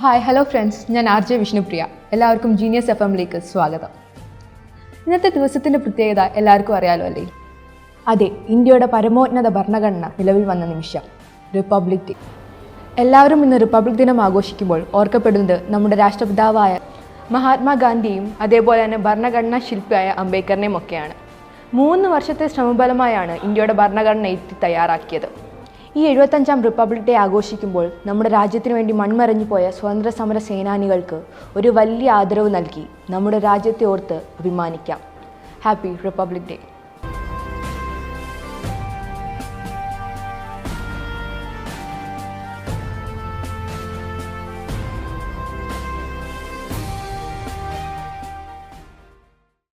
Hi hello friends, ഞാൻ RJ Vishnupriya. എല്ലാവർക്കും genius FM-ലേക്ക് സ്വാഗതം. ഇന്നത്തെ ദിവസത്തിൻ്റെ പ്രത്യേകത എല്ലാവർക്കും അറിയാലോ അല്ലേ? അതെ, ഇന്ത്യയുടെ പരമോന്നത ഭരണഘടന നിലവിൽ വന്ന നിമിഷം, റിപ്പബ്ലിക് ഡേ. എല്ലാവരും ഇന്ന് റിപ്പബ്ലിക് ദിനം ആഘോഷിക്കുമ്പോൾ ഓർക്കപ്പെടുന്നത് നമ്മുടെ രാഷ്ട്രപിതാവായ മഹാത്മാഗാന്ധിയും അതേപോലെ തന്നെ ഭരണഘടനാ ശില്പിയായ അംബേദ്കറിനെയും ഒക്കെയാണ്. 3 വർഷത്തെ ശ്രമഫലമായാണ് ഇന്ത്യയുടെ ഭരണഘടന തയ്യാറാക്കിയത്. ഈ 75ാം റിപ്പബ്ലിക് ഡേ ആഘോഷിക്കുമ്പോൾ നമ്മുടെ രാജ്യത്തിന് വേണ്ടി മൺമറഞ്ഞു പോയ സ്വതന്ത്ര സമര സേനാനികൾക്ക് ഒരു വലിയ ആദരവ് നൽകി നമ്മുടെ രാജ്യത്തെ ഓർത്ത് അഭിമാനിക്കാം. Happy republic day.